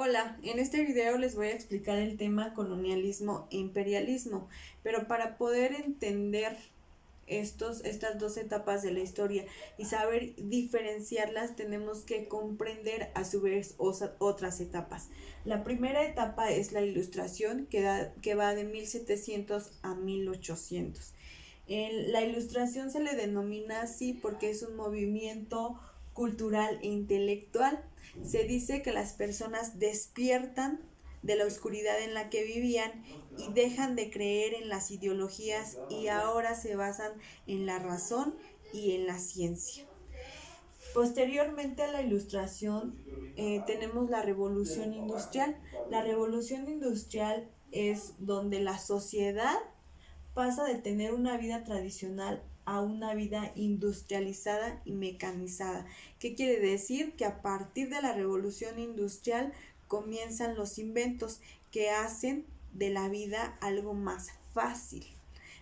Hola, en este video les voy a explicar el tema colonialismo e imperialismo, pero para poder entender estas dos etapas de la historia y saber diferenciarlas tenemos que comprender a su vez otras etapas. La primera etapa es la Ilustración que va de 1700 a 1800. La Ilustración se le denomina así porque es un movimiento cultural e intelectual. Se dice que las personas despiertan de la oscuridad en la que vivían y dejan de creer en las ideologías y ahora se basan en la razón y en la ciencia. Posteriormente a la Ilustración tenemos la Revolución Industrial. La Revolución Industrial es donde la sociedad pasa de tener una vida tradicional a una vida industrializada y mecanizada. ¿Qué quiere decir? Que a partir de la revolución industrial comienzan los inventos que hacen de la vida algo más fácil.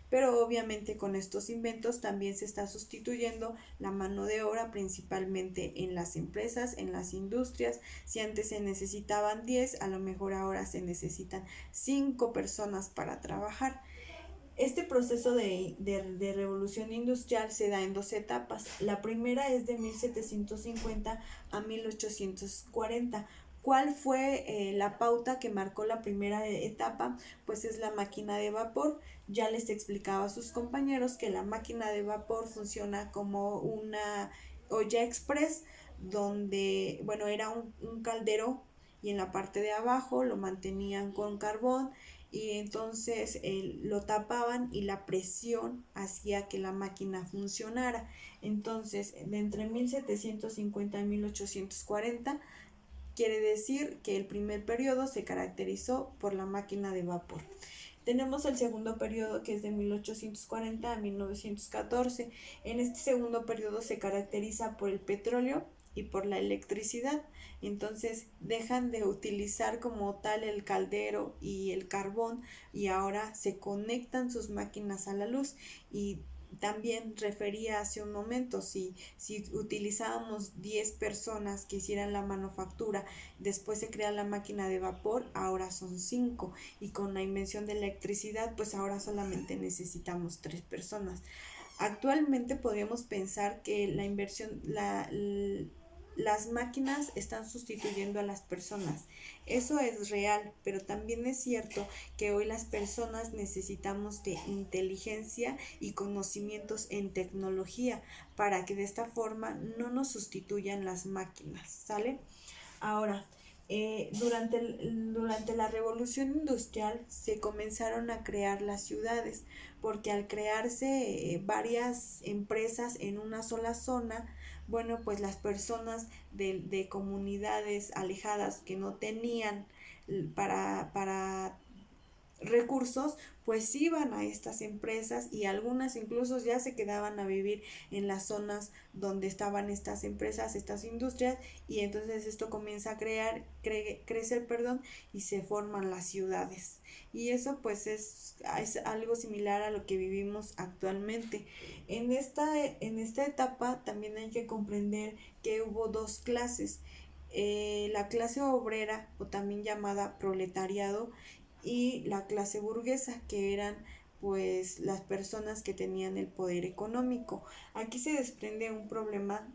Pero obviamente con estos inventos también se está sustituyendo la mano de obra principalmente en las empresas, en las industrias. Si antes se necesitaban 10, a lo mejor ahora se necesitan 5 personas para trabajar. Este proceso de revolución industrial se da en dos etapas. La primera es de 1750 a 1840. ¿Cuál fue la pauta que marcó la primera etapa? Pues es la máquina de vapor. Ya les explicaba a sus compañeros que la máquina de vapor funciona como una olla express donde, bueno, era un caldero y en la parte de abajo lo mantenían con carbón y entonces lo tapaban y la presión hacía que la máquina funcionara. Entonces, de entre 1750 y 1840, quiere decir que el primer periodo se caracterizó por la máquina de vapor. Tenemos el segundo periodo que es de 1840 a 1914. En este segundo periodo se caracteriza por el petróleo y por la electricidad. Entonces dejan de utilizar como tal el caldero y el carbón y ahora se conectan sus máquinas a la luz. Y también refería hace un momento, si utilizábamos 10 personas que hicieran la manufactura, después se crea la máquina de vapor, ahora son 5 y con la invención de electricidad pues ahora solamente necesitamos 3 personas. Actualmente podríamos pensar que las máquinas están sustituyendo a las personas. Eso es real, pero también es cierto que hoy las personas necesitamos de inteligencia y conocimientos en tecnología para que de esta forma no nos sustituyan las máquinas, ¿sale? Ahora, durante la revolución industrial se comenzaron a crear las ciudades, porque al crearse varias empresas en una sola zona, bueno, pues las personas de comunidades alejadas que no tenían para recursos, pues iban a estas empresas y algunas incluso ya se quedaban a vivir en las zonas donde estaban estas empresas, estas industrias, y entonces esto comienza a crecer, y se forman las ciudades. Y eso pues es algo similar a lo que vivimos actualmente. En esta etapa también hay que comprender que hubo dos clases. La clase obrera, o también llamada proletariado, y la clase burguesa, que eran pues las personas que tenían el poder económico. Aquí se desprende un problema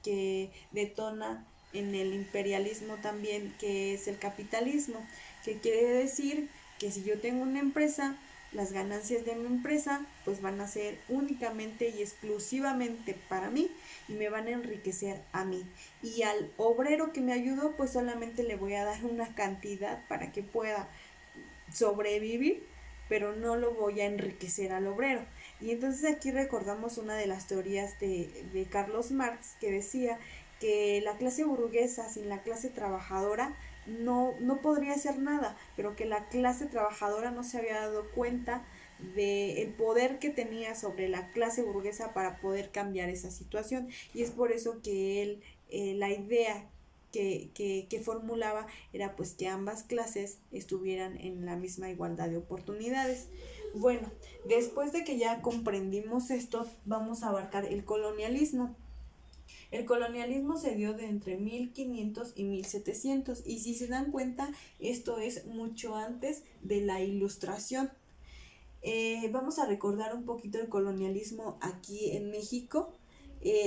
que detona en el imperialismo también, que es el capitalismo, que quiere decir que si yo tengo una empresa, las ganancias de mi empresa pues van a ser únicamente y exclusivamente para mí y me van a enriquecer a mí, y al obrero que me ayudó pues solamente le voy a dar una cantidad para que pueda sobrevivir, pero no lo voy a enriquecer al obrero. Y entonces aquí recordamos una de las teorías de Carlos Marx, que decía que la clase burguesa sin la clase trabajadora no podría hacer nada, pero que la clase trabajadora no se había dado cuenta del poder que tenía sobre la clase burguesa para poder cambiar esa situación. Y es por eso que él, la idea que formulaba era pues que ambas clases estuvieran en la misma igualdad de oportunidades. Bueno, después de que ya comprendimos esto, vamos a abarcar el colonialismo. El colonialismo se dio de entre 1500 y 1700 y si se dan cuenta, esto es mucho antes de la Ilustración. Vamos a recordar un poquito el colonialismo aquí en México.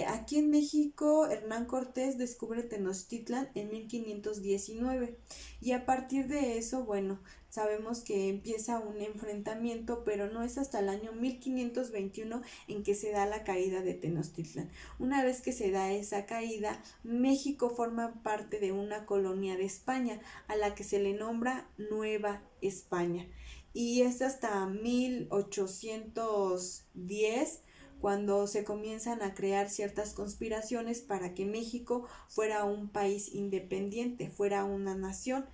Aquí en México, Hernán Cortés descubre Tenochtitlan en 1519 y a partir de eso, bueno, sabemos que empieza un enfrentamiento, pero no es hasta el año 1521 en que se da la caída de Tenochtitlan. Una vez que se da esa caída, México forma parte de una colonia de España, a la que se le nombra Nueva España. Y es hasta 1810 cuando se comienzan a crear ciertas conspiraciones para que México fuera un país independiente, fuera una nación.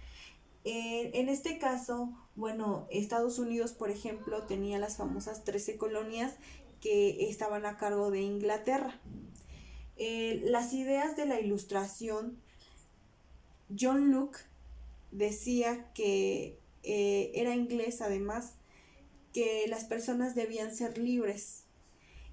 En este caso, bueno, Estados Unidos, por ejemplo, tenía las famosas 13 colonias que estaban a cargo de Inglaterra. Las ideas de la Ilustración, John Locke decía que era inglés además, que las personas debían ser libres.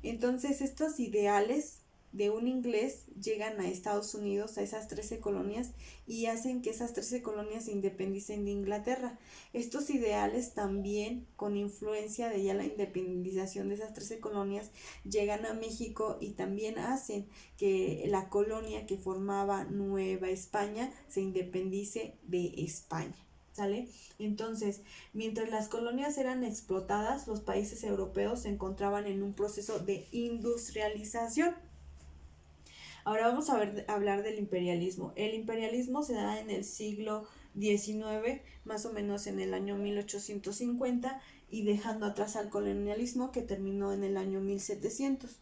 Entonces estos ideales de un inglés llegan a Estados Unidos, a esas 13 colonias, y hacen que esas 13 colonias se independicen de Inglaterra. Estos ideales también, con influencia de ya la independización de esas 13 colonias, llegan a México y también hacen que la colonia que formaba Nueva España se independice de España. ¿Sale? Entonces, mientras las colonias eran explotadas, los países europeos se encontraban en un proceso de industrialización. Ahora vamos a hablar del imperialismo. El imperialismo se da en el siglo XIX, más o menos en el año 1850, y dejando atrás al colonialismo que terminó en el año 1700.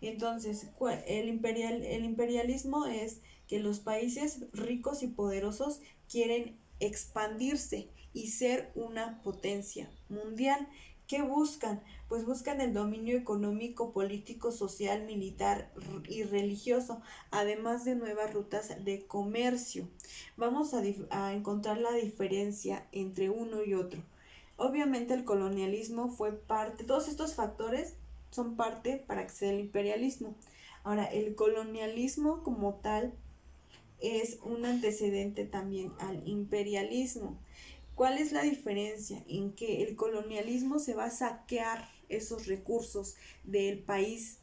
Entonces, el imperialismo es que los países ricos y poderosos quieren expandirse y ser una potencia mundial. ¿Qué buscan? Pues buscan el dominio económico, político, social, militar y religioso, además de nuevas rutas de comercio. Vamos a encontrar la diferencia entre uno y otro. Obviamente el colonialismo fue parte, todos estos factores son parte para que sea el imperialismo. Ahora, el colonialismo como tal es un antecedente también al imperialismo. ¿Cuál es la diferencia? En que el colonialismo se va a saquear esos recursos del país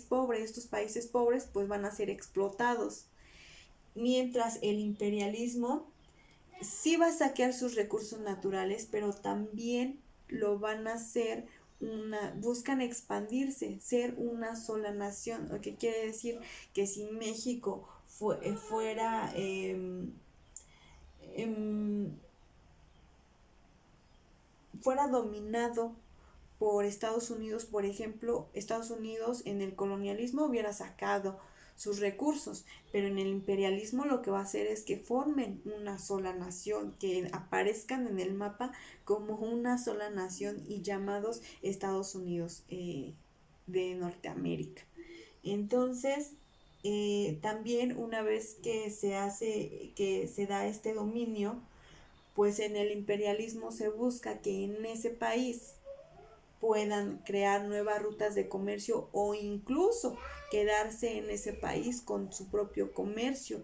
pobre. Estos países pobres pues van a ser explotados, mientras el imperialismo sí va a saquear sus recursos naturales, pero también lo van a hacer buscan expandirse, ser una sola nación, lo que quiere decir que si México fuera fuera dominado por Estados Unidos, por ejemplo, Estados Unidos en el colonialismo hubiera sacado sus recursos, pero en el imperialismo lo que va a hacer es que formen una sola nación, que aparezcan en el mapa como una sola nación y llamados Estados Unidos de Norteamérica. Entonces, también una vez que se da este dominio, pues en el imperialismo se busca que en ese país puedan crear nuevas rutas de comercio o incluso quedarse en ese país con su propio comercio.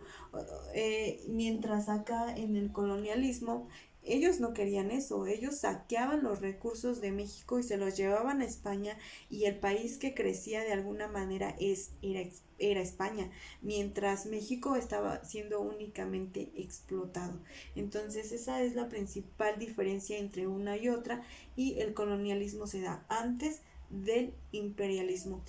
Mientras acá en el colonialismo ellos no querían eso, ellos saqueaban los recursos de México y se los llevaban a España y el país que crecía de alguna manera era España, mientras México estaba siendo únicamente explotado. Entonces esa es la principal diferencia entre una y otra, y el colonialismo se da antes del imperialismo.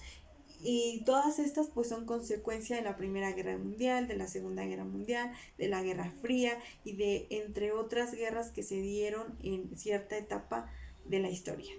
Y todas estas pues son consecuencia de la Primera Guerra Mundial, de la Segunda Guerra Mundial, de la Guerra Fría y de entre otras guerras que se dieron en cierta etapa de la historia.